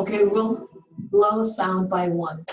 Okay, we'll lower sound by 1.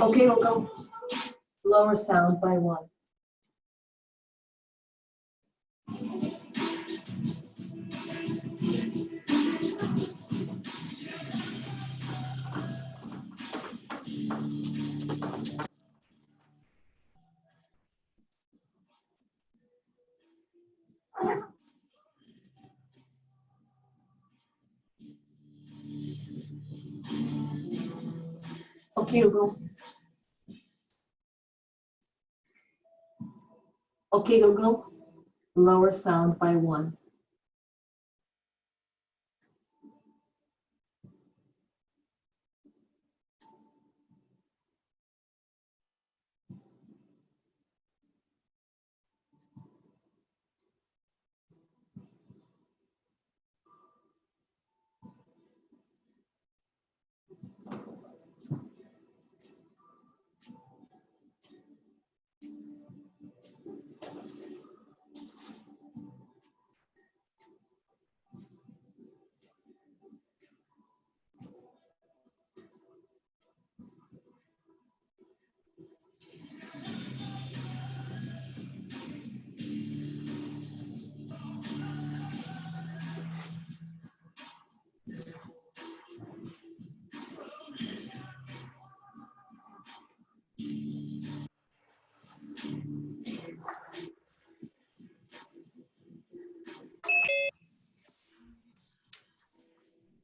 Okay, we'll go lower sound by 1. Okay, Google. Okay, Google. Lower sound by 1.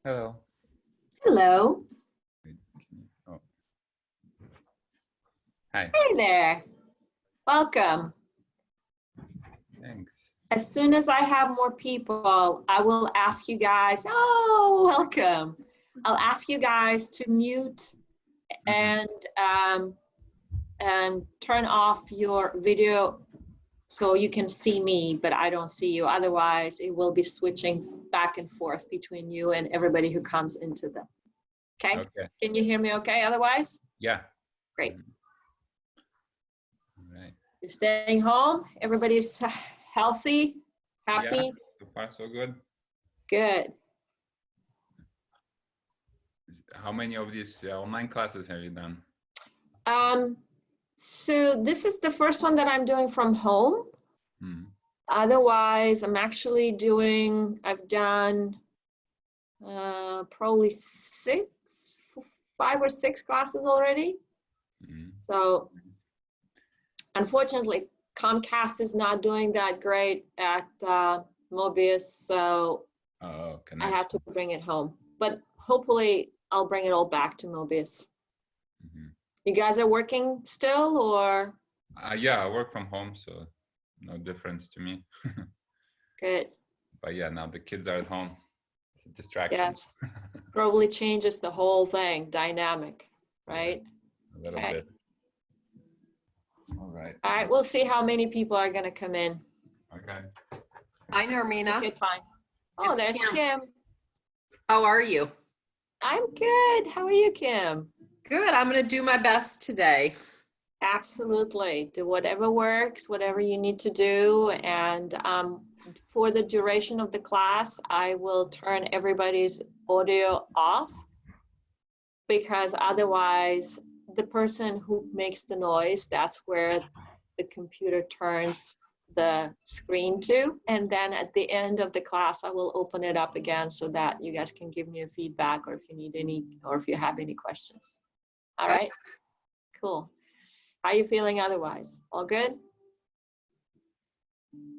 Hello. Hello. Oh. Hi. Hey there. Welcome. Thanks. As soon as I have more people, I will ask you guys, oh, welcome. I'll ask you guys to mute and turn off your video so you can see me, but I don't see you. Otherwise, it will be switching back and forth between you and everybody who comes into the, okay? Okay. Can you hear me okay otherwise? Yeah. Great. All right. You're staying home? Everybody's healthy, happy? Yeah, so far so good. Good. How many of these online classes have you done? So this is the first one that I'm doing from home. Otherwise, I'm actually doing, I've done probably 5 or 6 classes already. So unfortunately, Comcast is not doing that great at Mobius, so I have to bring it home. But hopefully, I'll bring it all back to Mobius. You guys are working still, or? Yeah, I work from home, so no difference to me. Good. But yeah, now the kids are at home. It's a distraction. Yes, probably changes the whole thing, dynamic, right? Yeah, a little bit. All right. All right, we'll see how many people are gonna come in. Okay. Hi, Narmina. Good time. Oh, It's there's Kim. How are you? I'm good. How are you, Kim? Good. I'm going to do my best today. Absolutely. Do whatever works, whatever you need to do. And for the duration of the class, I will turn everybody's audio off because otherwise the person who makes the noise, that's where the computer turns the screen to. And then at the end of the class, I will open it up again so that you guys can give me a feedback, or if you need any, or if you have any questions. All right, cool. How are you feeling otherwise? All good?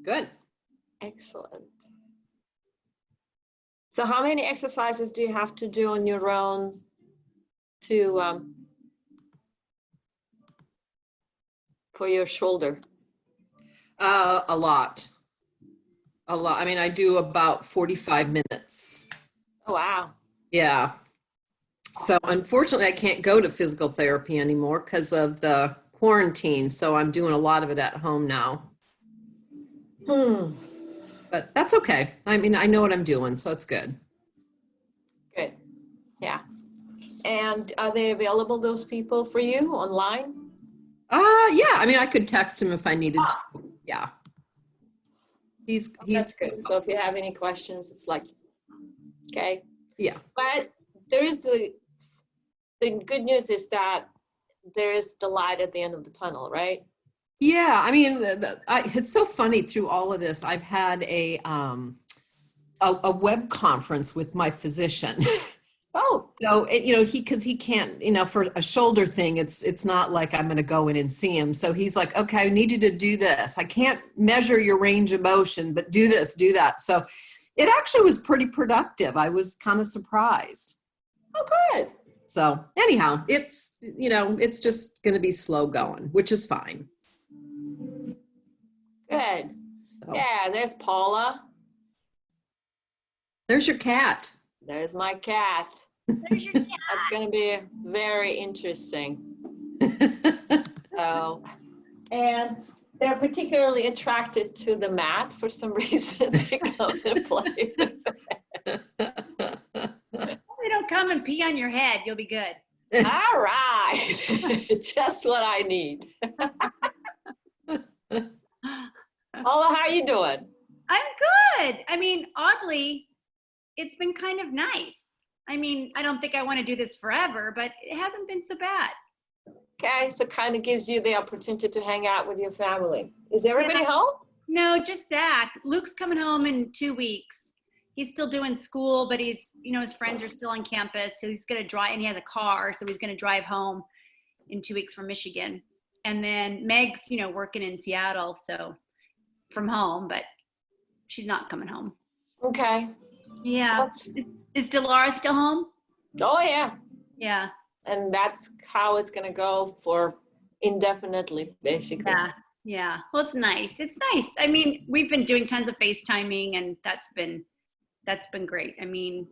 Good. Excellent. So how many exercises do you have to do on your own to for your shoulder? A lot. I mean, I do about 45 minutes. Oh, wow. Yeah. So unfortunately, I can't go to physical therapy anymore because of the quarantine. So I'm doing a lot of it at home now. But that's okay. I mean, I know what I'm doing, so it's good. Good. Yeah. And are they available, those people, for you online? Yeah. I mean, I could text him if I needed to. Yeah. That's good. So if you have any questions, it's like, okay. Yeah. But there is the good news is that there is the light at the end of the tunnel, right? Yeah. I mean, it's so funny through all of this. I've had a web conference with my physician. Oh. So, because he can't, for a shoulder thing, it's not like I'm going to go in and see him. So he's like, okay, I need you to do this. I can't measure your range of motion, but do this, do that. So it actually was pretty productive. I was kind of surprised. Oh, good. So anyhow, it's just going to be slow going, which is fine. Good. So. Yeah, there's Paula. There's your cat. There's my cat. There's your cat. That's going to be very interesting. So, and they're particularly attracted to the mat for some reason. They come and play with it. They don't come and pee on your head. You'll be good. All right. Just what I need. Paula, how are you doing? I'm good. I mean, oddly, it's been kind of nice. I mean, I don't think I want to do this forever, but it hasn't been so bad. Okay, so kind of gives you the opportunity to hang out with your family. Is everybody home? No, just Zach. Luke's coming home in 2 weeks. He's still doing school, but he's, his friends are still on campus. So he's going to drive, and he has a car, so he's going to drive home in 2 weeks from Michigan. And then Meg's, working in Seattle, so from home, but she's not coming home. Okay. Yeah. Is Delara still home? Oh, yeah. Yeah. And that's how it's going to go for indefinitely, basically. Yeah. Yeah. Well, it's nice. It's nice. I mean, we've been doing tons of FaceTiming, and that's been great. I mean,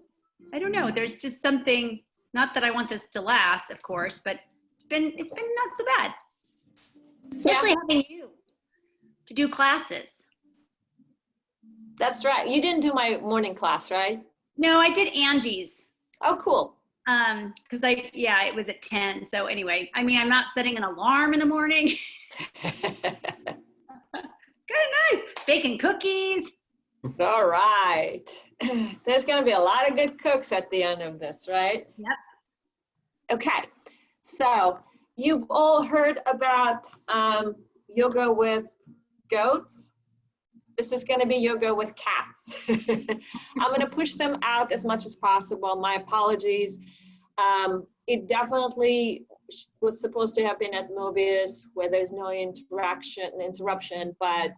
I don't know. There's just something, not that I want this to last, of course, but it's been not so bad. Especially having you to do classes. That's right. You didn't do my morning class, right? No, I did Angie's. Oh, cool. Because it was at 10. So anyway, I mean, I'm not setting an alarm in the morning. Kind of nice. Baking cookies. All right. There's going to be a lot of good cooks at the end of this, right? Yep. Okay. So you've all heard about yoga with goats. This is going to be yoga with cats. I'm going to push them out as much as possible. My apologies. It definitely was supposed to have been at Mobius where there's no interruption, but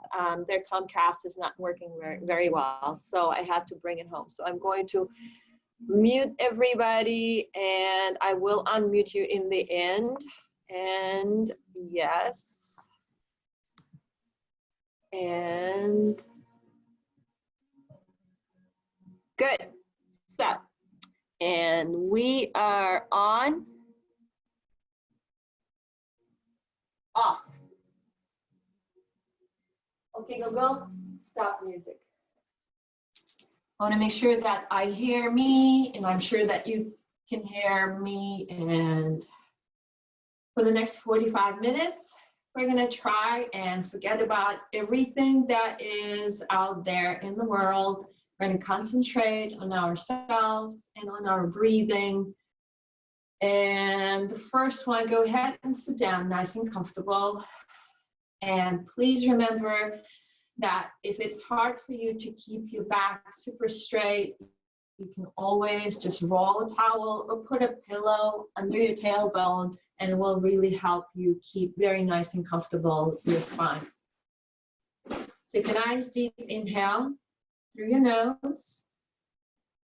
their Comcast is not working very, very well. So I had to bring it home. So I'm going to mute everybody, and I will unmute you in the end. And yes. And good. So, and we are on off. Okay, Google, stop music. I want to make sure that I hear me, and I'm sure that you can hear me. And for the next 45 minutes, we're going to try and forget about everything that is out there in the world. We're going to concentrate on ourselves and on our breathing. And the first one, go ahead and sit down nice and comfortable. And please remember that if it's hard for you to keep your back super straight, you can always just roll a towel or put a pillow under your tailbone, and it will really help you keep very nice and comfortable your spine. Take a nice deep inhale through your nose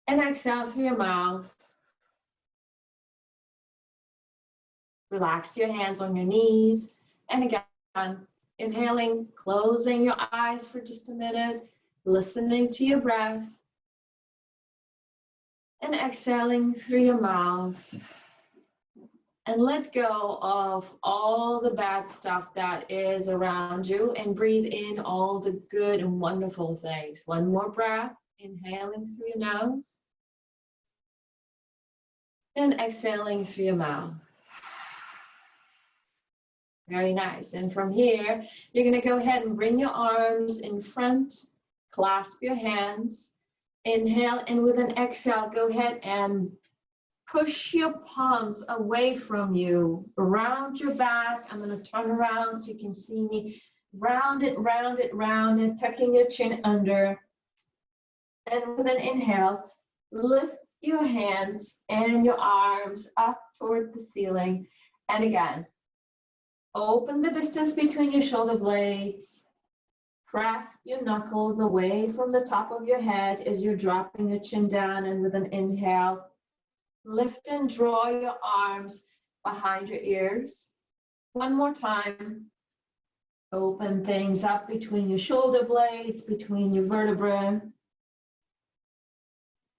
and exhale through your mouth. Relax your hands on your knees. And again, inhaling, closing your eyes for just a minute, listening to your breath. And exhaling through your mouth. And let go of all the bad stuff that is around you and breathe in all the good and wonderful things. One more breath, inhaling through your nose. And exhaling through your mouth. Very nice. And from here, you're going to go ahead and bring your arms in front, clasp your hands, inhale, and with an exhale, go ahead and push your palms away from you, around your back. I'm going to turn around so you can see me. Round it, round it, round it, tucking your chin under. And with an inhale, lift your hands and your arms up toward the ceiling. And again, open the distance between your shoulder blades. Press your knuckles away from the top of your head as you're dropping your chin down, and with an inhale, lift and draw your arms behind your ears. One more time. Open things up between your shoulder blades, between your vertebrae.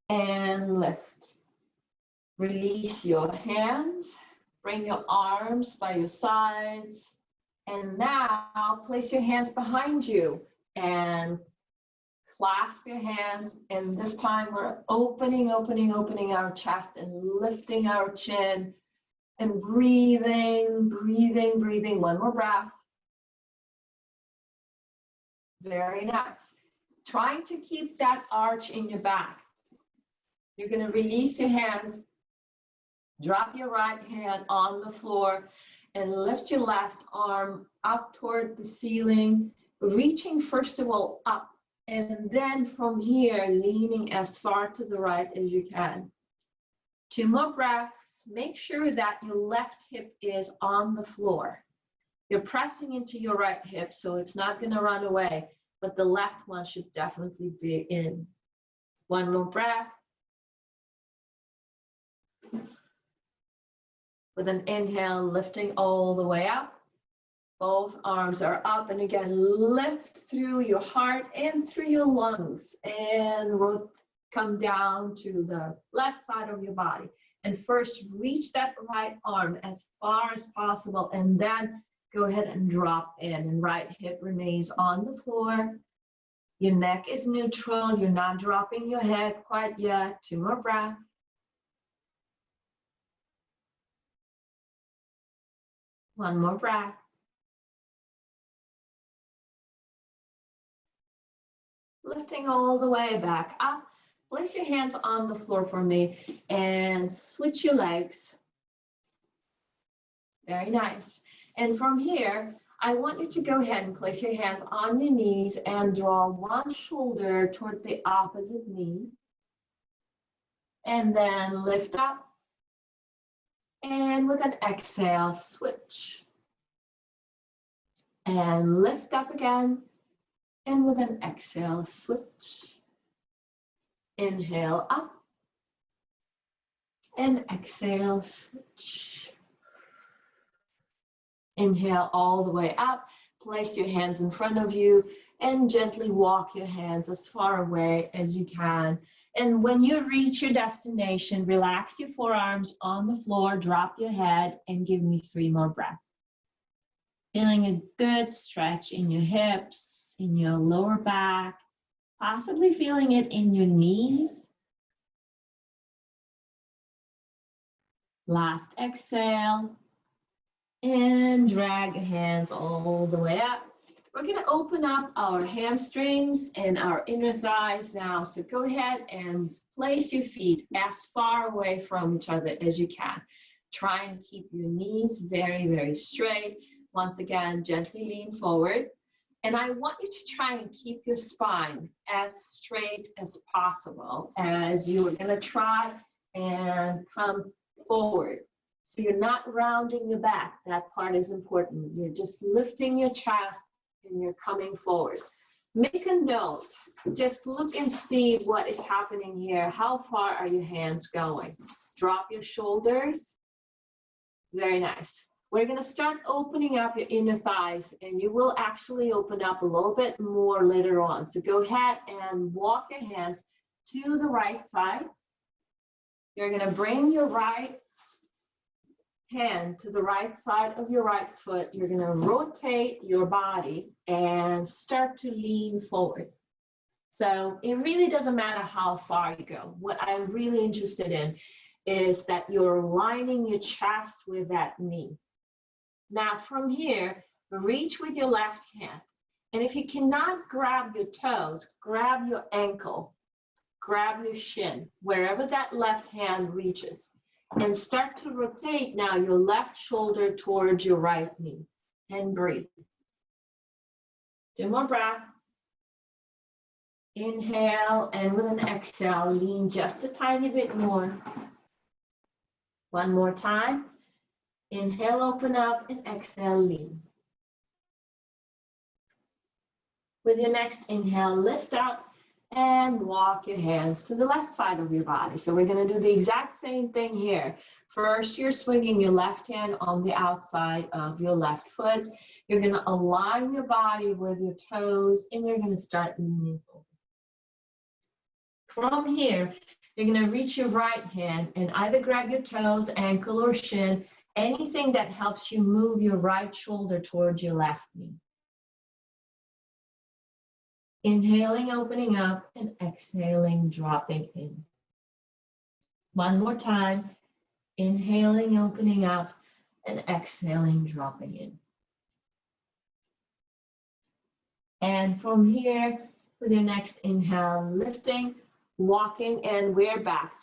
And lift. Release your hands. Bring your arms by your sides. And now place your hands behind you and clasp your hands. And this time we're opening our chest and lifting our chin and breathing, breathing, breathing. One more breath. Very nice. Trying to keep that arch in your back. You're going to release your hands. Drop your right hand on the floor and lift your left arm up toward the ceiling, reaching first of all up, and then from here, leaning as far to the right as you can. 2 more breaths. Make sure that your left hip is on the floor. You're pressing into your right hip, so it's not going to run away, but the left one should definitely be in. 1 more breath. With an inhale, lifting all the way up. Both arms are up, and again, lift through your heart and through your lungs, and we'll come down to the left side of your body. And first, reach that right arm as far as possible, and then go ahead and drop in, and right hip remains on the floor. Your neck is neutral. You're not dropping your head quite yet. 2 more breaths. One more breath. Lifting all the way back up. Place your hands on the floor for me and switch your legs. Very nice. And from here, I want you to go ahead and place your hands on your knees and draw one shoulder toward the opposite knee. And then lift up. And with an exhale, switch. And lift up again. And with an exhale, switch. Inhale up. And exhale, switch. Inhale all the way up. Place your hands in front of you and gently walk your hands as far away as you can. And when you reach your destination, relax your forearms on the floor, drop your head, and give me 3 more breaths. Feeling a good stretch in your hips, in your lower back, possibly feeling it in your knees. Last exhale, and drag your hands all the way up. We're going to open up our hamstrings and our inner thighs now. So go ahead and place your feet as far away from each other as you can. Try and keep your knees very, very straight. Once again, gently lean forward. And I want you to try and keep your spine as straight as possible as you are going to try and come forward. So you're not rounding your back. That part is important. You're just lifting your chest and you're coming forward. Make a note. Just look and see what is happening here. How far are your hands going? Drop your shoulders. Very nice. We're going to start opening up your inner thighs, and you will actually open up a little bit more later on. So go ahead and walk your hands to the right side. You're going to bring your right hand to the right side of your right foot. You're going to rotate your body and start to lean forward. So it really doesn't matter how far you go. What I'm really interested in is that you're aligning your chest with that knee. Now from here, reach with your left hand. And if you cannot grab your toes, grab your ankle, grab your shin, wherever that left hand reaches. And start to rotate now your left shoulder towards your right knee. And breathe. 2 more breaths. Inhale, and with an exhale, lean just a tiny bit more. 1 more time. Inhale, open up, and exhale, lean. With your next inhale, lift up and walk your hands to the left side of your body. So we're going to do the exact same thing here. First, you're swinging your left hand on the outside of your left foot. You're going to align your body with your toes, and you're going to start leaning forward. From here, you're going to reach your right hand and either grab your toes, ankle, or shin, anything that helps you move your right shoulder towards your left knee. Inhaling, opening up, and exhaling, dropping in. 1 more time. Inhaling, opening up, and exhaling, dropping in. And from here, with your next inhale, lifting, walking, and we're back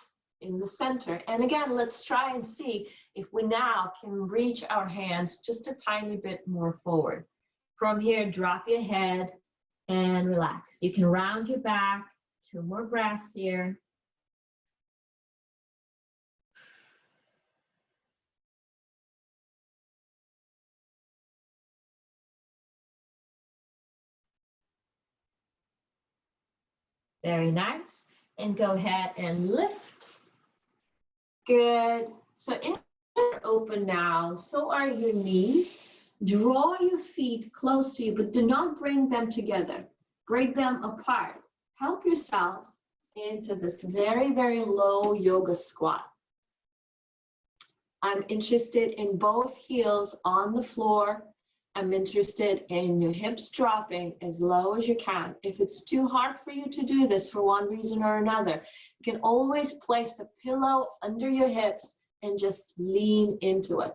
in the center. And again, let's try and see if we now can reach our hands just a tiny bit more forward. From here, drop your head and relax. You can round your back. 2 more breaths here. Very nice. And go ahead and lift. Good. So in open now, so are your knees. Draw your feet close to you, but do not bring them together. Break them apart. Help yourselves into this very, very low yoga squat. I'm interested in both heels on the floor. I'm interested in your hips dropping as low as you can. If it's too hard for you to do this for one reason or another, you can always place a pillow under your hips and just lean into it.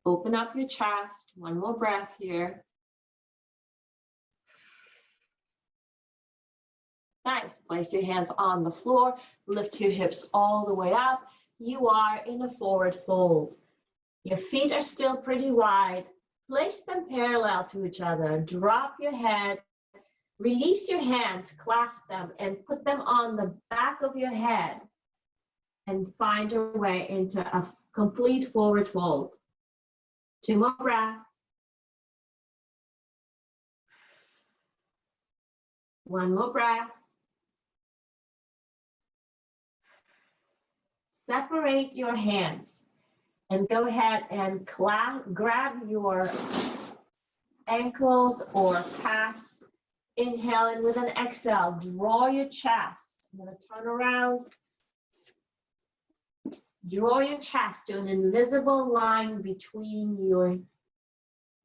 Open up your chest. 1 more breath here. Nice. Place your hands on the floor. Lift your hips all the way up. You are in a forward fold. Your feet are still pretty wide. Place them parallel to each other. Drop your head. Release your hands, clasp them, and put them on the back of your head. And find your way into a complete forward fold. 2 more breaths. 1 more breath. Separate your hands and go ahead and grab your ankles or calves. Inhale, and with an exhale, draw your chest. I'm going to turn around. Draw your chest to an invisible line between your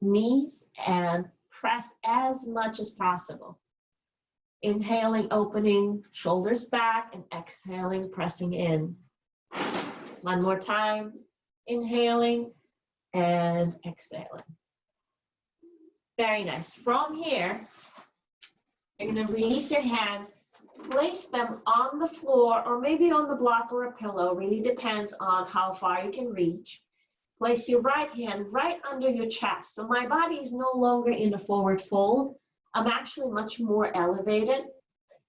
knees and press as much as possible. Inhaling, opening, shoulders back, and exhaling, pressing in. 1 more time. Inhaling and exhaling. Very nice. From here, you're going to release your hands, place them on the floor or maybe on the block or a pillow, really depends on how far you can reach. Place your right hand right under your chest. So my body is no longer in a forward fold. I'm actually much more elevated.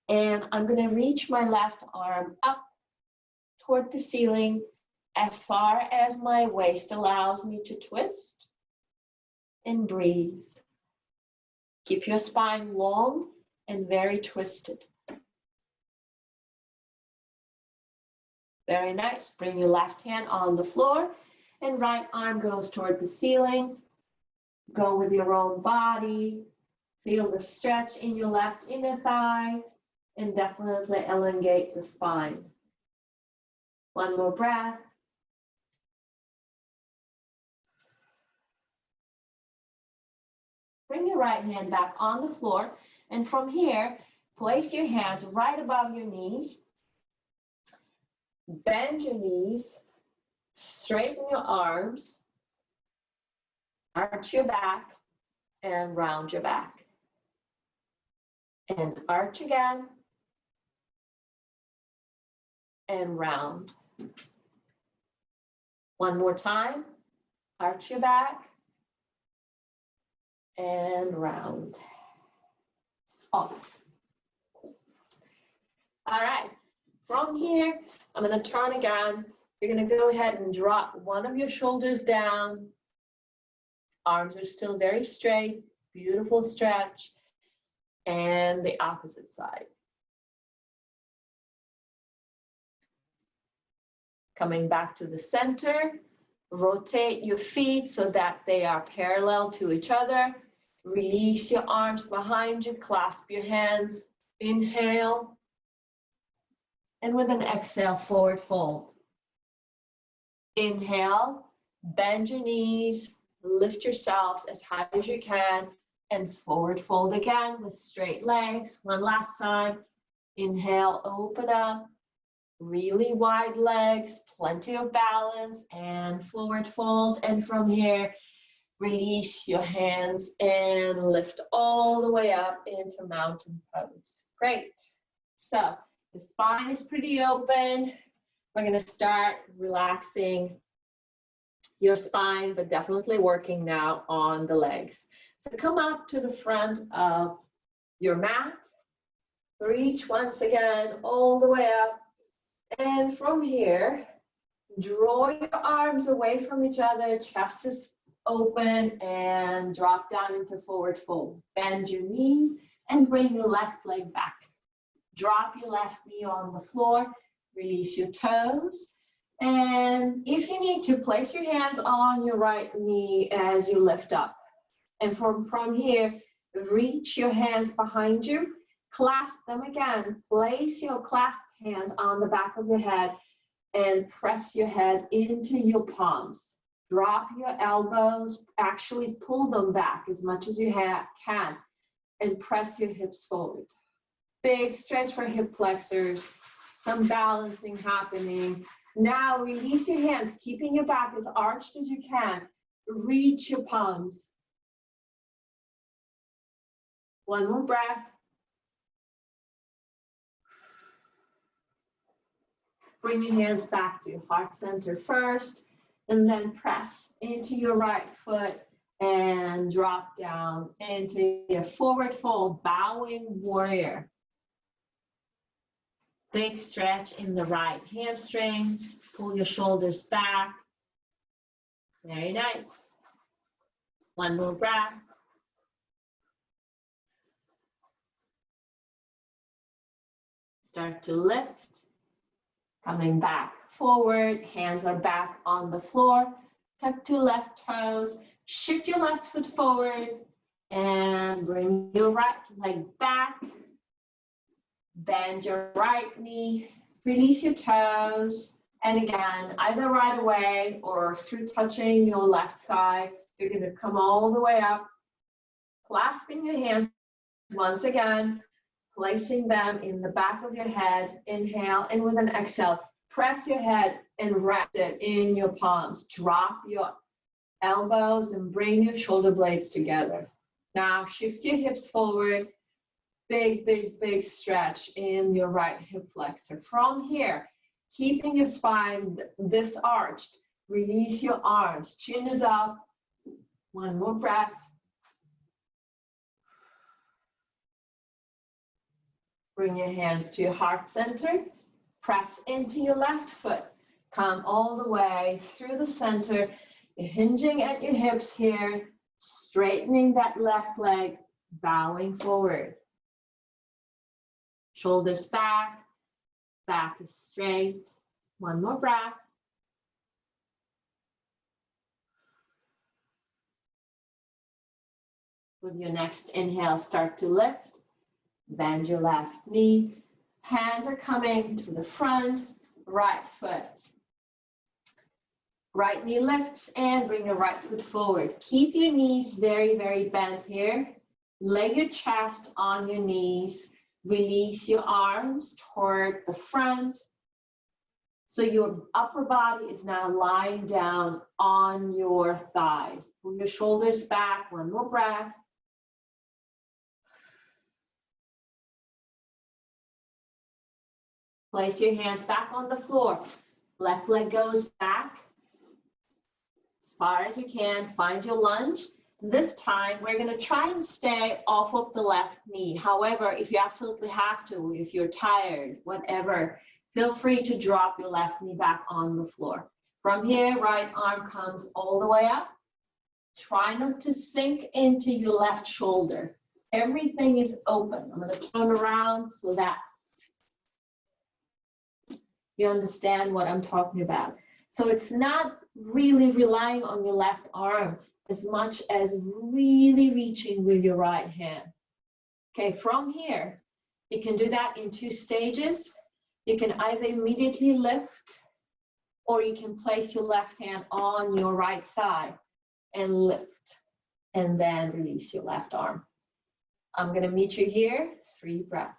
And I'm going to reach my left arm up toward the ceiling as far as my waist allows me to twist. And breathe. Keep your spine long and very twisted. Very nice. Bring your left hand on the floor and right arm goes toward the ceiling. Go with your own body. Feel the stretch in your left inner thigh and definitely elongate the spine. One more breath. Bring your right hand back on the floor and from here, place your hands right above your knees. Bend your knees, straighten your arms, arch your back, and round your back. And arch again, and round. One more time, arch your back, and round. Off. All right. From here, I'm going to turn again. You're going to go ahead and drop one of your shoulders down. Arms are still very straight. Beautiful stretch. And the opposite side. Coming back to the center. Rotate your feet so that they are parallel to each other. Release your arms behind you. Clasp your hands. Inhale. And with an exhale, forward fold. Inhale, bend your knees, lift yourselves as high as you can, and forward fold again with straight legs. One last time. Inhale, open up, really wide legs, plenty of balance, and forward fold. And from here, release your hands and lift all the way up into mountain pose. Great. So, the spine is pretty open. We're going to start relaxing your spine, but definitely working now on the legs. So come up to the front of your mat. Reach once again all the way up. And from here, draw your arms away from each other. Chest is open and drop down into forward fold. Bend your knees and bring your left leg back. Drop your left knee on the floor, release your toes. And if you need to, place your hands on your right knee as you lift up. And from here, reach your hands behind you, clasp them again. Place your clasped hands on the back of your head and press your head into your palms. Drop your elbows, actually pull them back as much as you can, and press your hips forward. Big stretch for hip flexors, some balancing happening. Now release your hands, keeping your back as arched as you can. Reach your palms. One more breath. Bring your hands back to your heart center first, and then press into your right foot and drop down into your forward fold, bowing warrior. Big stretch in the right hamstrings. Pull your shoulders back. Very nice. One more breath. Start to lift. Coming back forward. Hands are back on the floor. Tuck to left toes. Shift your left foot forward. And bring your right leg back. Bend your right knee, release your toes, and again, either right away or through touching your left thigh, you're going to come all the way up, clasping your hands once again, placing them in the back of your head. Inhale, and with an exhale, press your head and rest it in your palms. Drop your elbows and bring your shoulder blades together. Now, shift your hips forward. big, big, big stretch in your right hip flexor. From here, keeping your spine this arched, release your arms, chin is up. One more breath. Bring your hands to your heart center. Press into your left foot. Come all the way through the center. You're hinging at your hips here, straightening that left leg, bowing forward. Shoulders back, back is straight. One more breath. With your next inhale, start to lift. Bend your left knee. Hands are coming to the front, right foot. Right knee lifts and bring your right foot forward. Keep your knees very, very bent here. Lay your chest on your knees. Release your arms toward the front. So your upper body is now lying down on your thighs. Pull your shoulders back. One more breath. Place your hands back on the floor. Left leg goes back as far as you can. Find your lunge. This time, we're going to try and stay off of the left knee. However, if you absolutely have to, if you're tired, whatever, feel free to drop your left knee back on the floor. From here, right arm comes all the way up. Try not to sink into your left shoulder. Everything is open. I'm going to turn around so that you understand what I'm talking about. So it's not really relying on your left arm as much as really reaching with your right hand. Okay, from here, you can do that in 2 stages. You can either immediately lift, or you can place your left hand on your right thigh and lift, and then release your left arm. I'm going to meet you here, 3 breaths.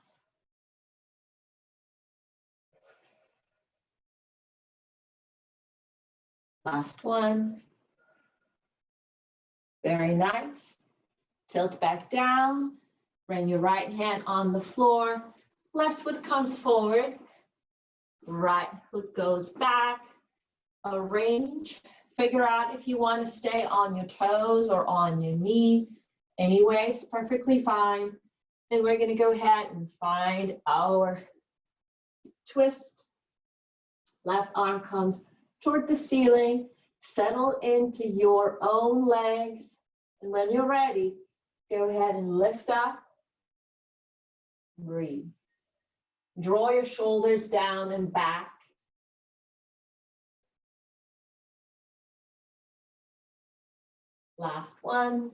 Last one. Very nice. Tilt back down. Bring your right hand on the floor. Left foot comes forward. Right foot goes back. Arrange. Figure out if you want to stay on your toes or on your knee. Anyways, perfectly fine. And we're going to go ahead and find our twist. Left arm comes toward the ceiling. Settle into your own legs. And when you're ready, go ahead and lift up. Breathe. Draw your shoulders down and back. Last one.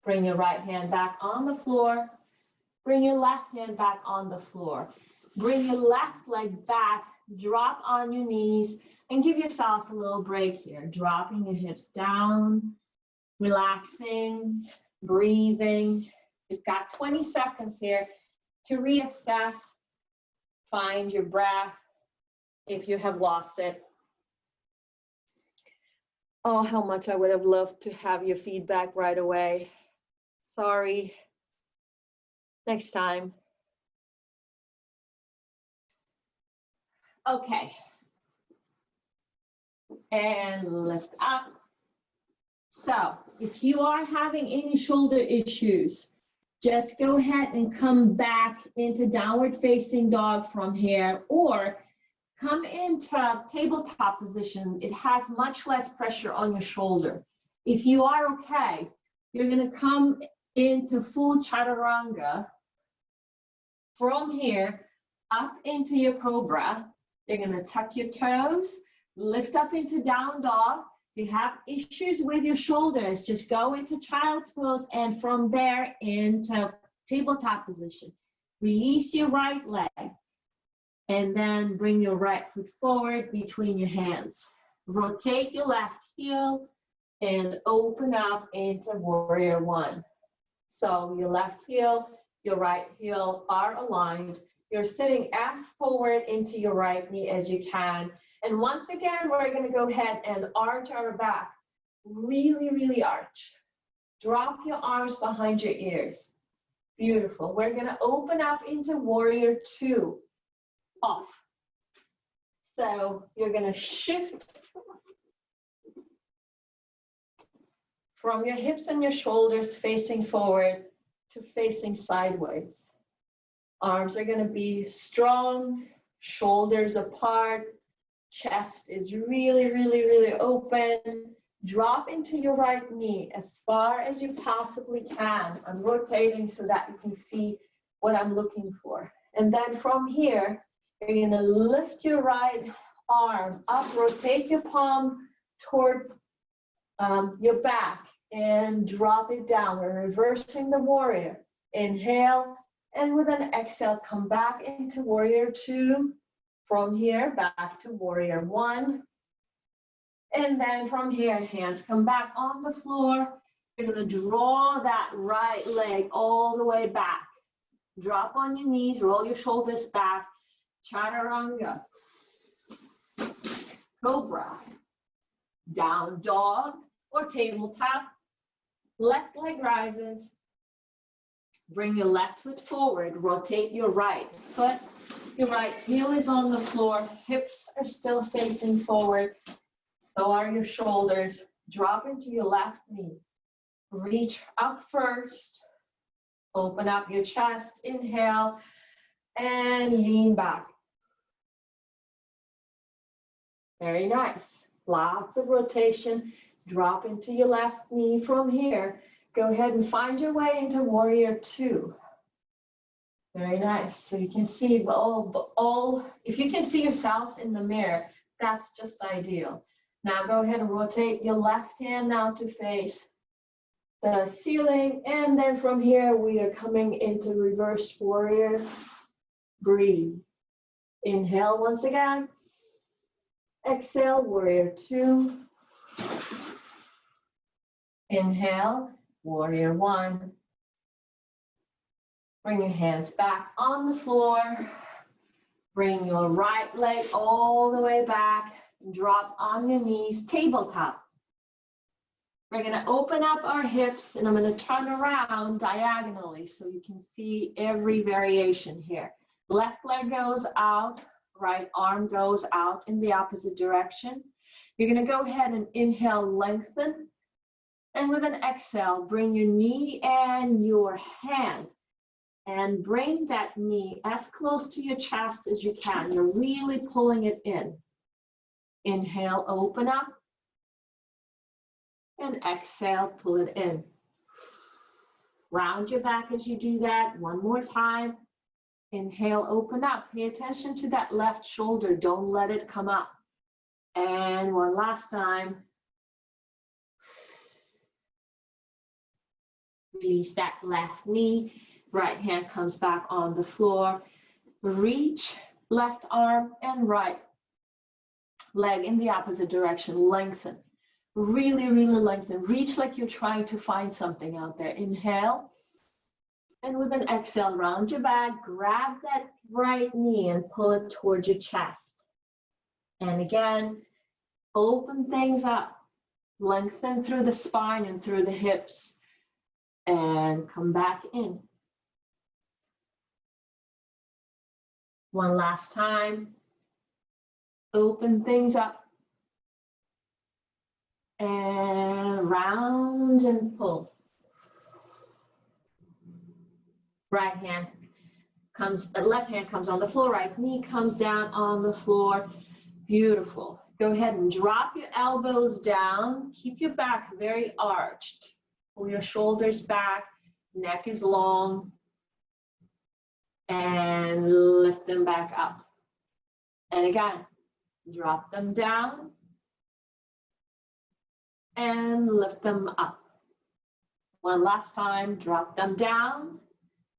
Bring your right hand back on the floor. Bring your left hand back on the floor. Bring your left leg back. Drop on your knees and give yourselves a little break here. Dropping your hips down, relaxing, breathing. You've got 20 seconds here to reassess, find your breath if you have lost it. Oh, how much I would have loved to have your feedback right away. Sorry. Next time. Okay. And lift up. So if you are having any shoulder issues, just go ahead and come back into downward facing dog from here, or come into tabletop position. It has much less pressure on your shoulder. If you are okay, you're going to come into full chaturanga. From here, up into your cobra. You're going to tuck your toes, lift up into down dog. If you have issues with your shoulders, just go into child's pose, and from there into tabletop position. Release your right leg, and then bring your right foot forward between your hands. Rotate your left heel and open up into warrior one. So your left heel, your right heel are aligned. You're sitting as forward into your right knee as you can. And once again, we're going to go ahead and arch our back. Really, really arch. Drop your arms behind your ears. Beautiful. We're gonna open up into warrior two. Off. So you're gonna shift from your hips and your shoulders facing forward to facing sideways. Arms are gonna be strong, shoulders apart, chest is really, really, really open. Drop into your right knee as far as you possibly can. I'm rotating so that you can see what I'm looking for. And then from here, you're gonna lift your right arm up, rotate your palm toward your back and drop it down. We're reversing the warrior. Inhale, and with an exhale, come back into warrior two. From here, back to warrior one. And then from here, hands come back on the floor. You're gonna draw that right leg all the way back. Drop on your knees, roll your shoulders back. Chaturanga. Cobra. Down dog or tabletop. Left leg rises. Bring your left foot forward. Rotate your right foot. Your right heel is on the floor. Hips are still facing forward. So are your shoulders. Drop into your left knee. Reach up first. Open up your chest. Inhale and lean back. Very nice. Lots of rotation. Drop into your left knee. From here, go ahead and find your way into warrior two. Very nice. So you can see all, if you can see yourselves in the mirror, that's just ideal. Now go ahead and rotate your left hand now to face the ceiling. And then from here, we are coming into reversed warrior. Breathe. Inhale once again. Exhale, warrior two. Inhale, warrior one. Bring your hands back on the floor. Bring your right leg all the way back. Drop on your knees, tabletop. We're gonna open up our hips and I'm gonna turn around diagonally so you can see every variation here. Left leg goes out, right arm goes out in the opposite direction. You're gonna go ahead and inhale, lengthen. And with an exhale, bring your knee and your hand and bring that knee as close to your chest as you can. You're really pulling it in. Inhale, open up. And exhale, pull it in. Round your back as you do that. One more time. Inhale, open up. Pay attention to that left shoulder. Don't let it come up. And one last time. Release that left knee. Right hand comes back on the floor. Reach left arm and right leg in the opposite direction. Lengthen. Really, really lengthen. Reach like you're trying to find something out there. Inhale. And with an exhale, round your back. Grab that right knee and pull it towards your chest. And again, open things up. Lengthen through the spine and through the hips. And come back in. One last time. Open things up. And round and pull. Right hand comes, left hand comes on the floor, right knee comes down on the floor. Beautiful. Go ahead and drop your elbows down. Keep your back very arched. Pull your shoulders back, neck is long. And lift them back up. And again, drop them down. And lift them up. One last time, drop them down.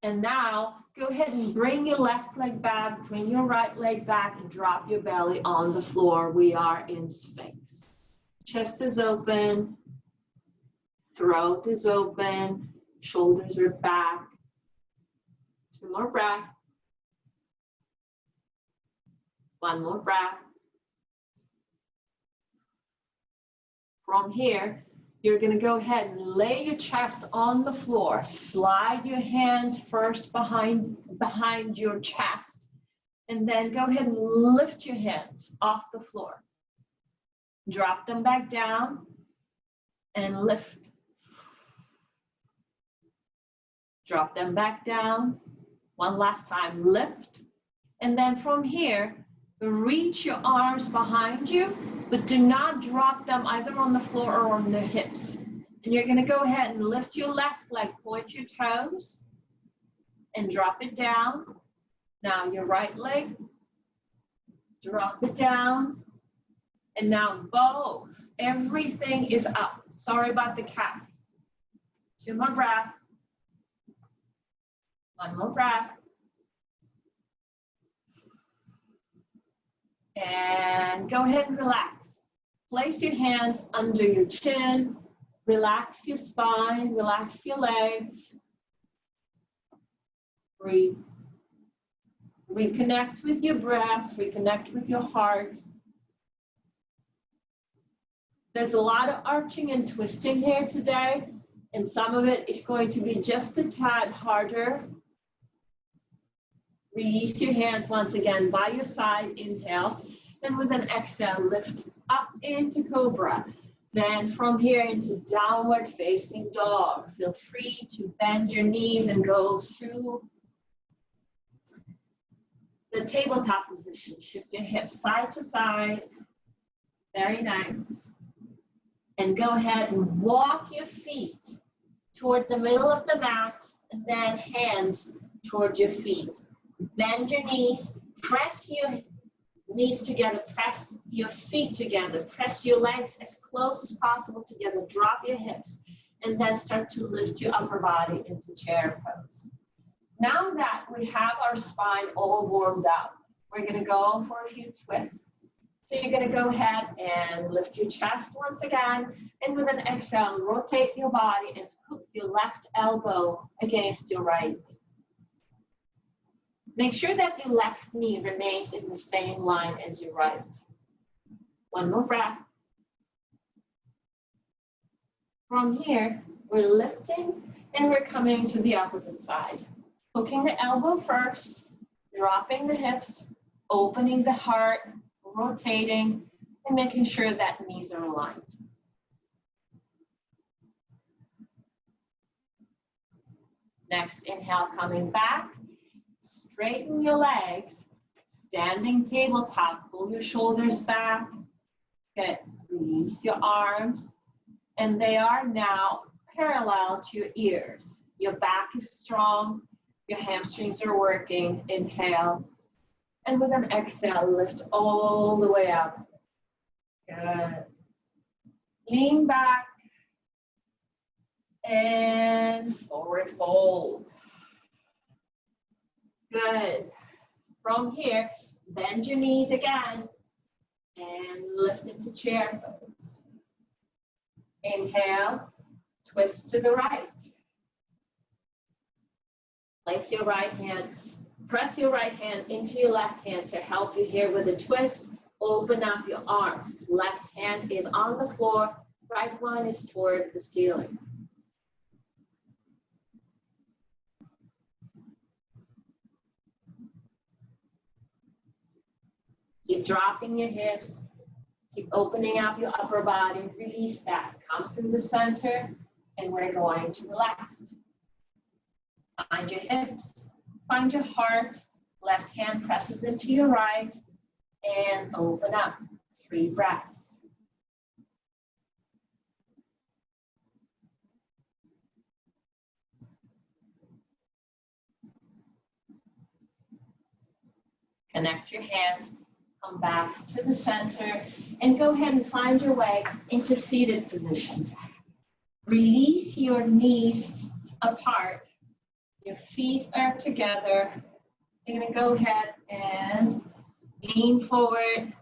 And now, go ahead and bring your left leg back, bring your right leg back, and drop your belly on the floor. We are in Sphinx. Chest is open, throat is open, shoulders are back. Two more breaths. One more breath. From here, You're going to go ahead and lay your chest on the floor. Slide your hands first behind your chest, and then go ahead and lift your hands off the floor. Drop them back down and lift. Drop them back down. One last time, lift. And then from here, reach your arms behind you, but do not drop them either on the floor or on the hips. And you're going to go ahead and lift your left leg, point your toes, and drop it down. Now your right leg, drop it down. And now both, everything is up. Sorry about the cat. 2 more breaths. 1 more breath. And go ahead and relax. Place your hands under your chin. Relax your spine, relax your legs. Reconnect with your breath, reconnect with your heart. There's a lot of arching and twisting here today, and some of it is going to be just a tad harder. Release your hands once again by your side, inhale, and with an exhale, lift up into Cobra. Then from here into downward facing dog. Feel free to bend your knees and go through the tabletop position. Shift your hips side to side. Very nice. And go ahead and walk your feet toward the middle of the mat, and then hands towards your feet. Bend your knees, press your knees together, press your feet together, press your legs as close as possible together, drop your hips, and then start to lift your upper body into chair pose. Now that we have our spine all warmed up, we're going to go for a few twists. So you're going to go ahead and lift your chest once again, and with an exhale, rotate your body and hook your left elbow against your right knee. Make sure that your left knee remains in the same line as your right. 1 more breath. From here, we're lifting and we're coming to the opposite side. Hooking the elbow first, dropping the hips, opening the heart, rotating, and making sure that knees are aligned. Next, inhale, coming back. Straighten your legs, standing tabletop, pull your shoulders back. Good, release your arms, and they are now parallel to your ears. Your back is strong, your hamstrings are working. Inhale, and with an exhale, lift all the way up. Good. Lean back, and forward fold. Good. From here, bend your knees again and lift into chair pose. Inhale, twist to the right. Place your right hand, press your right hand into your left hand to help you here with a twist. Open up your arms. Left hand is on the floor, right one is toward the ceiling. Keep dropping your hips. Keep opening up your upper body. Release that. Come to the center, and we're going to the left. Find your hips. Find your heart. Left hand presses into your right, and open up. 3 breaths. Connect your hands. Come back to the center and go ahead and find your way into seated position. Release your knees apart. Your feet are together. You're going to go ahead and lean forward,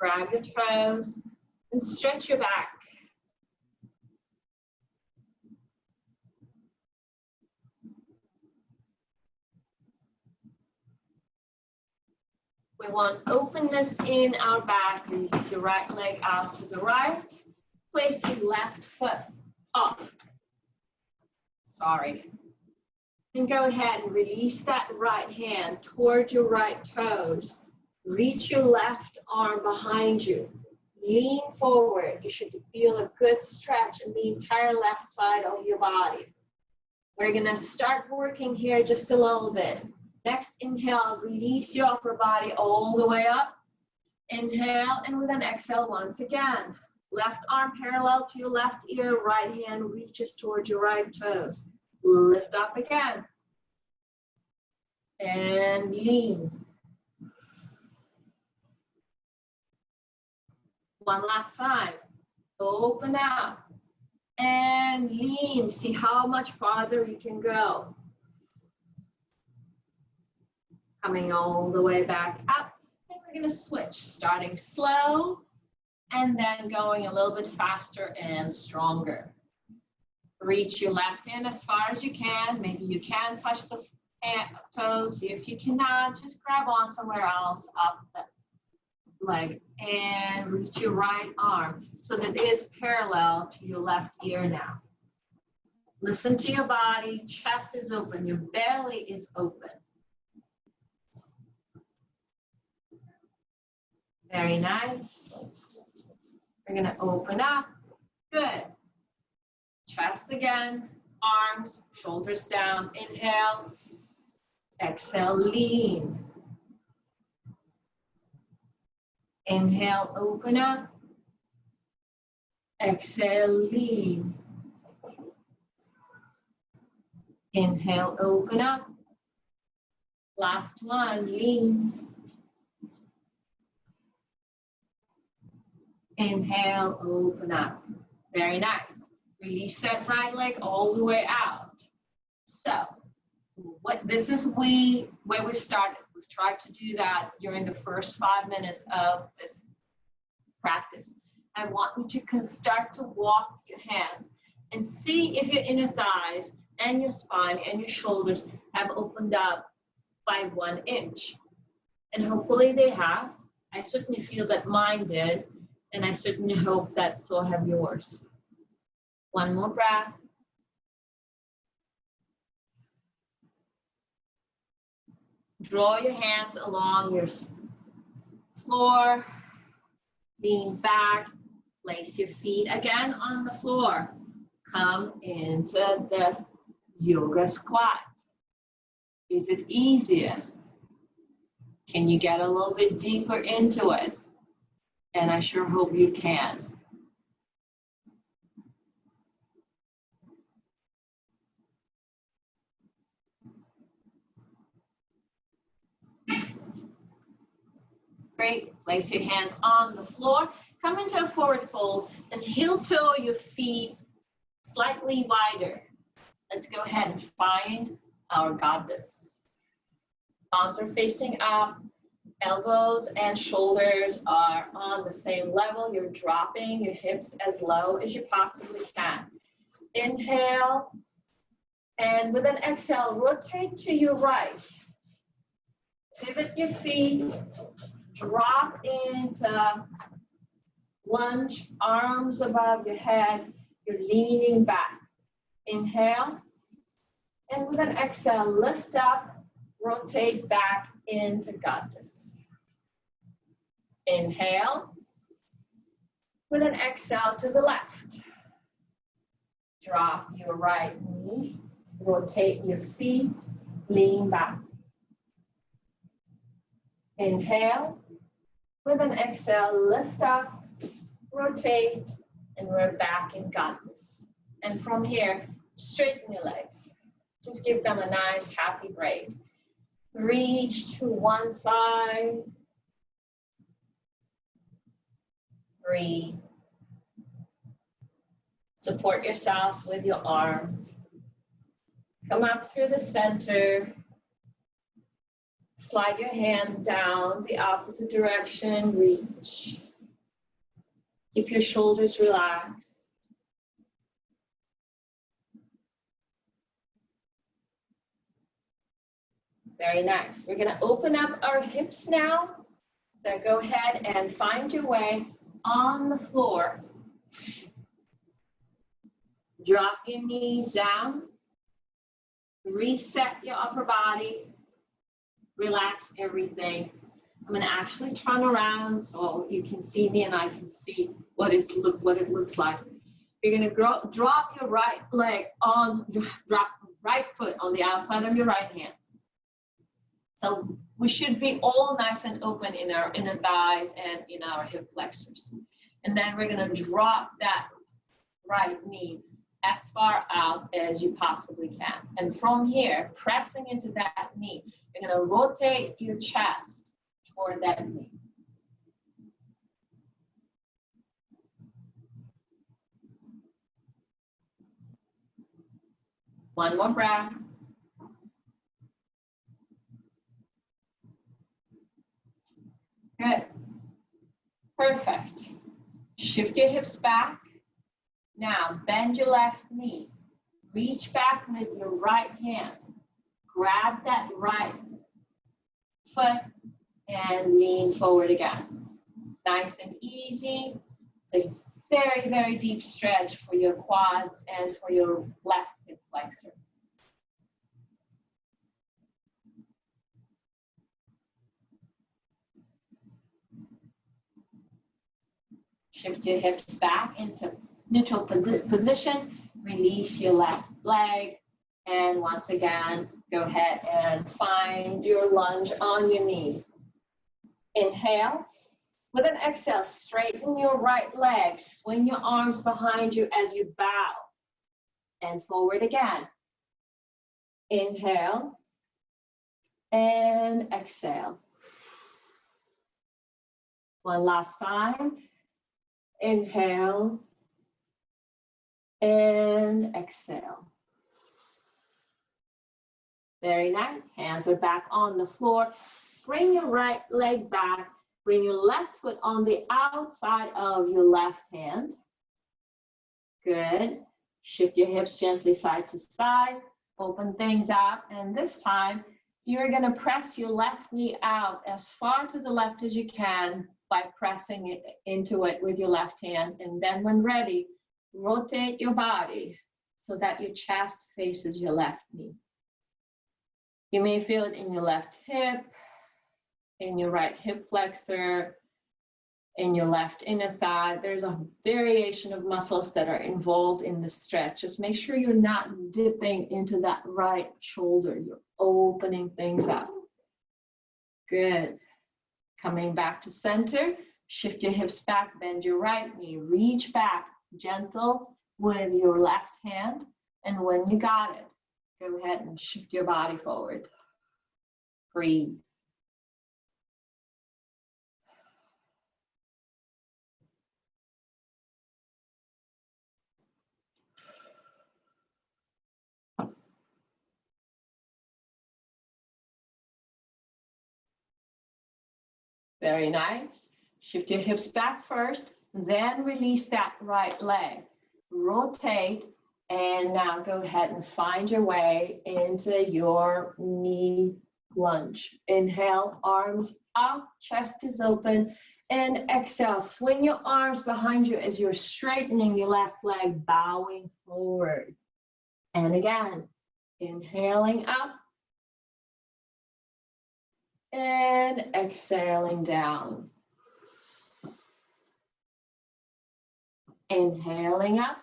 grab your toes, and stretch your back. We want openness in our back. Release your right leg out to the right. Place your left foot up. Sorry. And go ahead and release that right hand towards your right toes. Reach your left arm behind you. Lean forward. You should feel a good stretch in the entire left side of your body. We're gonna start working here just a little bit. Next inhale, release your upper body all the way up. Inhale, and with an exhale once again. Left arm parallel to your left ear, right hand reaches towards your right toes. Lift up again. And lean. One last time. Open up. And lean. See how much farther you can go. Coming all the way back up. And we're going to switch, starting slow and then going a little bit faster and stronger. Reach your left hand as far as you can. Maybe you can touch the toes. If you cannot, just grab on somewhere else up the leg and reach your right arm so that it is parallel to your left ear now. Listen to your body. Chest is open. Your belly is open. Very nice. We're going to open up. Good. Chest again. Arms, shoulders down. Inhale. Exhale, lean. Inhale, open up. Exhale, lean. Inhale, open up. Last one, lean. Inhale, open up. Very nice. Release that right leg all the way out. So, this is where we started. We've tried to do that during the first 5 minutes of this practice. I want you to start to walk your hands and see if your inner thighs and your spine and your shoulders have opened up by 1 inch. And hopefully they have. I certainly feel that mine did. And I certainly hope that so have yours. One more breath. Draw your hands along your floor. Lean back. Place your feet again on the floor. Come into this yoga squat. Is it easier? Can you get a little bit deeper into it? And I sure hope you can. Great. Place your hands on the floor. Come into a forward fold and heel toe your feet slightly wider. Let's go ahead and find our goddess. Palms are facing up. Elbows and shoulders are on the same level. You're dropping your hips as low as you possibly can. Inhale, and with an exhale, rotate to your right. Pivot your feet, drop into lunge, arms above your head. You're leaning back. Inhale, and with an exhale, lift up, rotate back into goddess. Inhale, with an exhale to the left. Drop your right knee, rotate your feet, lean back. Inhale, with an exhale, lift up, rotate, and we're back in goddess. And from here, straighten your legs. Just give them a nice, happy break. Reach to one side. Breathe. Support yourselves with your arm. Come up through the center. Slide your hand down the opposite direction. Reach. Keep your shoulders relaxed. Very nice. We're going to open up our hips now. So go ahead and find your way on the floor. Drop your knees down. Reset your upper body. Relax everything. I'm going to actually turn around so you can see me and I can see what it looks like. You're going to drop your right leg on, drop right foot on the outside of your right hand. So we should be all nice and open in our inner thighs and in our hip flexors. And then we're going to drop that right knee as far out as you possibly can. And from here, pressing into that knee, you're going to rotate your chest toward that knee. One more breath. Good. Perfect. Shift your hips back. Now, bend your left knee. Reach back with your right hand. Grab that right foot and lean forward again. Nice and easy. It's a very, very deep stretch for your quads and for your left hip flexor. Shift your hips back into neutral position. Release your left leg. And once again, go ahead and find your lunge on your knee. Inhale. With an exhale, straighten your right leg. Swing your arms behind you as you bow. And forward again. Inhale. And exhale. One last time. Inhale. And exhale. Very nice. Hands are back on the floor. Bring your right leg back. Bring your left foot on the outside of your left hand. Good. Shift your hips gently side to side. Open things up. And this time, you're going to press your left knee out as far to the left as you can by pressing it into it with your left hand. And then when ready, rotate your body so that your chest faces your left knee. You may feel it in your left hip, in your right hip flexor, in your left inner thigh. There's a variation of muscles that are involved in this stretch. Just make sure you're not dipping into that right shoulder. You're opening things up. Good. Coming back to center. Shift your hips back, bend your right knee. Reach back, gentle with your left hand. And when you got it, go ahead and shift your body forward. Breathe. Very nice. Shift your hips back first, then release that right leg. Rotate, and now go ahead and find your way into your knee lunge. Inhale, arms up, chest is open, and exhale. Swing your arms behind you as you're straightening your left leg, bowing forward. And again, inhaling up, and exhaling down. Inhaling up.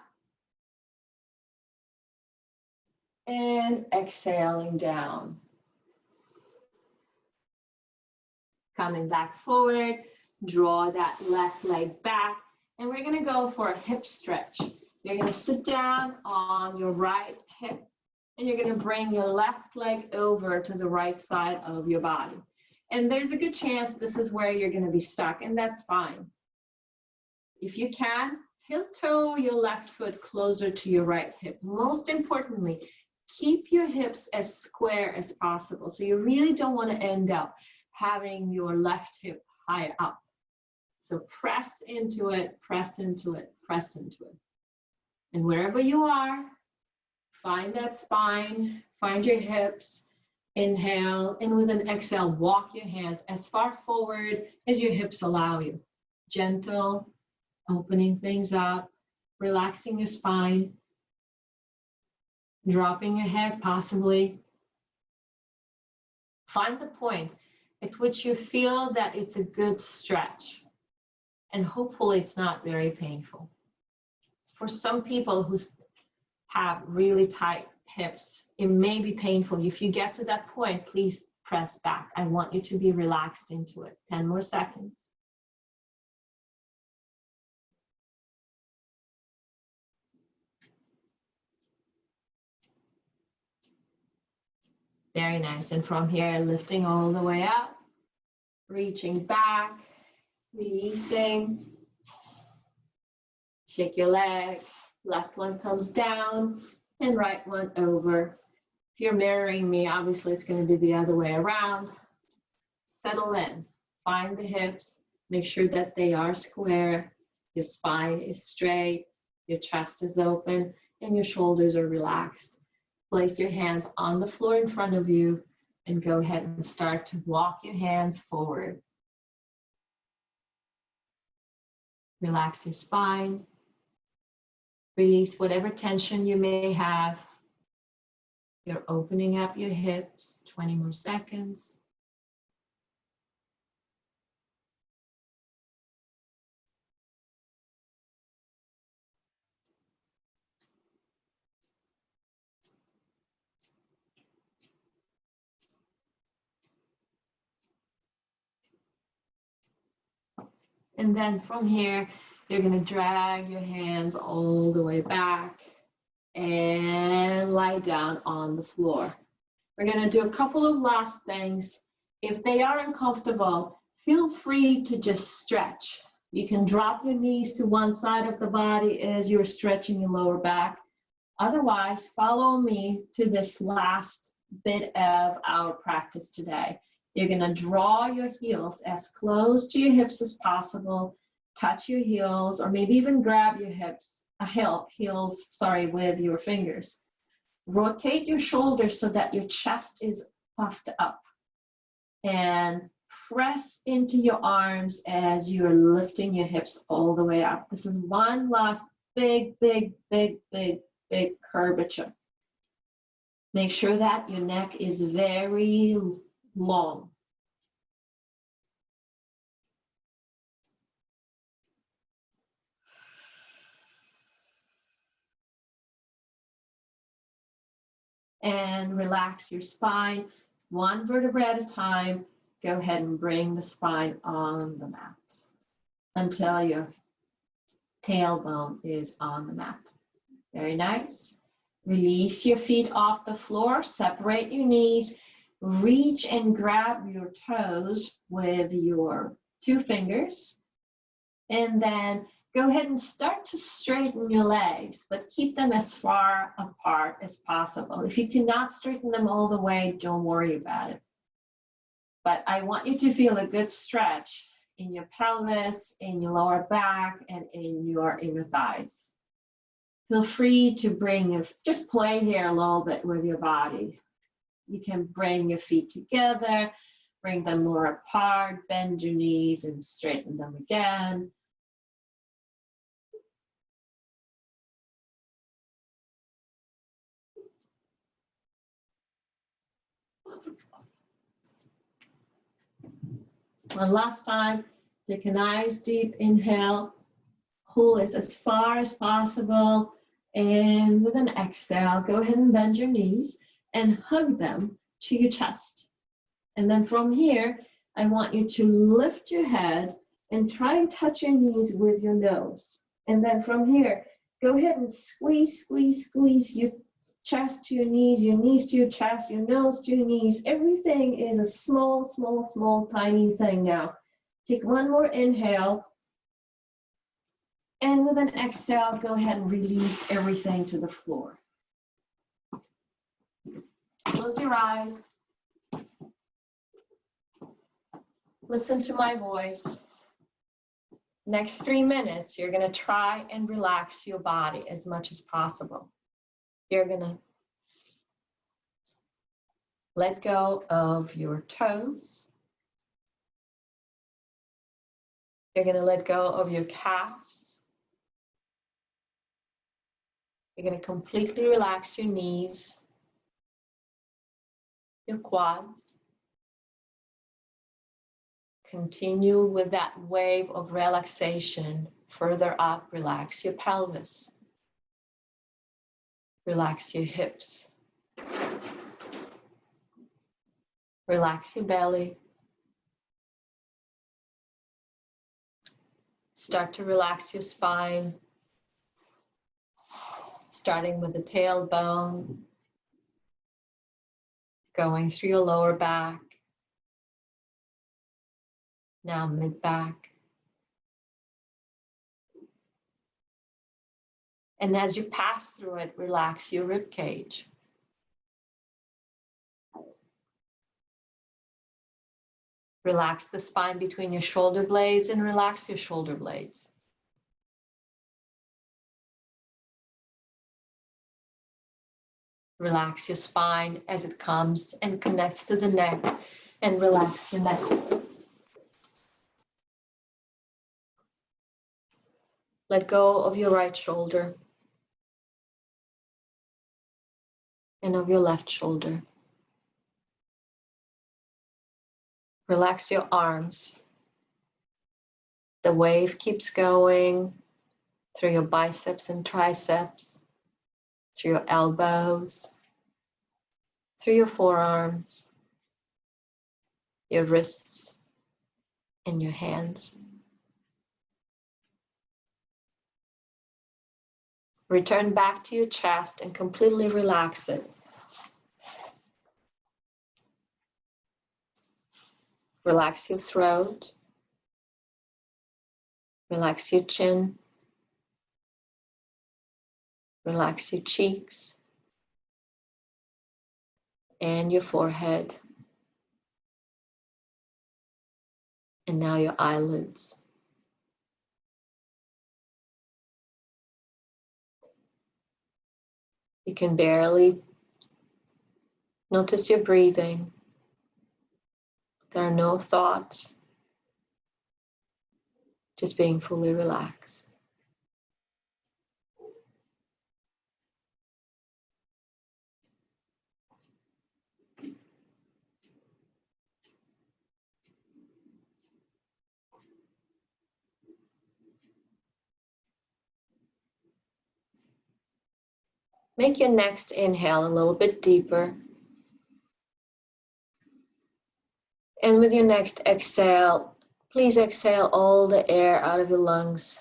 And exhaling down. Coming back forward, draw that left leg back. And we're going to go for a hip stretch. You're going to sit down on your right hip. And you're going to bring your left leg over to the right side of your body. And there's a good chance this is where you're going to be stuck, and that's fine. If you can, heel toe your left foot closer to your right hip. Most importantly, keep your hips as square as possible. So you really don't want to end up having your left hip high up. So press into it, press into it, press into it. And wherever you are, find that spine, find your hips. Inhale, and with an exhale, walk your hands as far forward as your hips allow you. Gentle, opening things up, relaxing your spine. Dropping your head, possibly. Find the point at which you feel that it's a good stretch. And hopefully it's not very painful. For some people who have really tight hips, it may be painful. If you get to that point, please press back. I want you to be relaxed into it. 10 more seconds. Very nice. And from here, lifting all the way up, reaching back, releasing. Shake your legs. Left one comes down and right one over. If you're mirroring me, obviously it's going to be the other way around. Settle in. Find the hips. Make sure that they are square. Your spine is straight. Your chest is open and your shoulders are relaxed. Place your hands on the floor in front of you and go ahead and start to walk your hands forward. Relax your spine. Release whatever tension you may have. You're opening up your hips. 20 more seconds. And then from here, you're going to drag your hands all the way back and lie down on the floor. We're going to do a couple of last things. If they are uncomfortable, feel free to just stretch. You can drop your knees to one side of the body as you're stretching your lower back. Otherwise, follow me to this last bit of our practice today. You're going to draw your heels as close to your hips as possible, touch your heels, or maybe even grab your heels with your fingers. Rotate your shoulders so that your chest is puffed up. And press into your arms as you're lifting your hips all the way up. This is one last big curvature. Make sure that your neck is very long. And relax your spine, one vertebra at a time. Go ahead and bring the spine on the mat until your tailbone is on the mat. Very nice. Release your feet off the floor, separate your knees, reach and grab your toes with your 2 fingers, and then go ahead and start to straighten your legs, but keep them as far apart as possible. If you cannot straighten them all the way, don't worry about it. But I want you to feel a good stretch in your pelvis, in your lower back, and in your inner thighs. Feel free to just play here a little bit with your body. You can bring your feet together, bring them more apart, bend your knees and straighten them again. One last time, take a nice deep inhale, pull this as far as possible, and with an exhale, go ahead and bend your knees and hug them to your chest. And then from here, I want you to lift your head and try and touch your knees with your nose. And then from here, go ahead and squeeze your chest to your knees to your chest, your nose to your knees. Everything is a small, tiny thing now. Take one more inhale. And with an exhale, go ahead and release everything to the floor. Close your eyes. Listen to my voice. Next 3 minutes, you're going to try and relax your body as much as possible. You're going to let go of your toes. You're going to let go of your calves. You're going to completely relax your knees, your quads. Continue with that wave of relaxation. Further up, relax your pelvis. Relax your hips. Relax your belly. Start to relax your spine, starting with the tailbone, going through your lower back, now mid-back. And as you pass through it, relax your rib cage. Relax the spine between your shoulder blades and relax your shoulder blades. Relax your spine as it comes and connects to the neck, and relax your neck. Let go of your right shoulder and of your left shoulder. Relax your arms. The wave keeps going through your biceps and triceps, through your elbows, through your forearms, your wrists, and your hands. Return back to your chest and completely relax it. Relax your throat. Relax your chin. Relax your cheeks and your forehead. And now your eyelids. You can barely notice your breathing. There are no thoughts, just being fully relaxed. Make your next inhale a little bit deeper. And with your next exhale, please exhale all the air out of your lungs.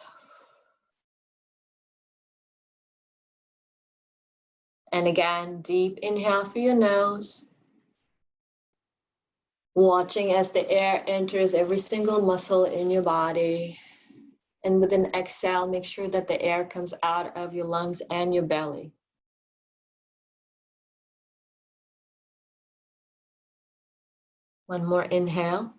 And again, deep inhale through your nose. Watching as the air enters every single muscle in your body. And with an exhale, make sure that the air comes out of your lungs and your belly. One more inhale.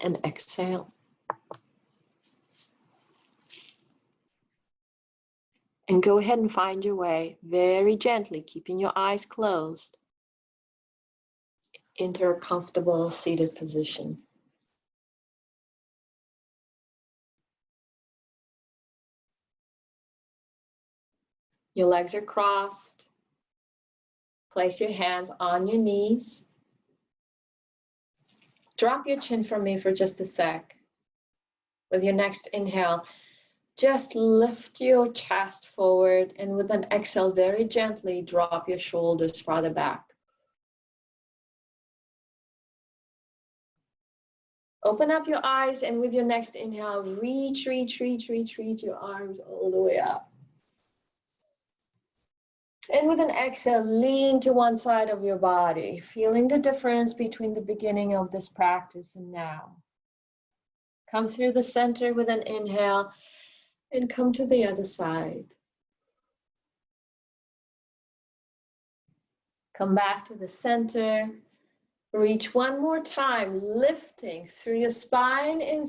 And exhale. And go ahead and find your way very gently, keeping your eyes closed, into a comfortable seated position. Your legs are crossed. Place your hands on your knees. Drop your chin from me for just a sec. With your next inhale, just lift your chest forward, and with an exhale, very gently drop your shoulders farther back. Open up your eyes, and with your next inhale, reach your arms all the way up. And with an exhale, lean to one side of your body, feeling the difference between the beginning of this practice and now. Come through the center with an inhale and come to the other side. Come back to the center. Reach one more time, lifting through your spine and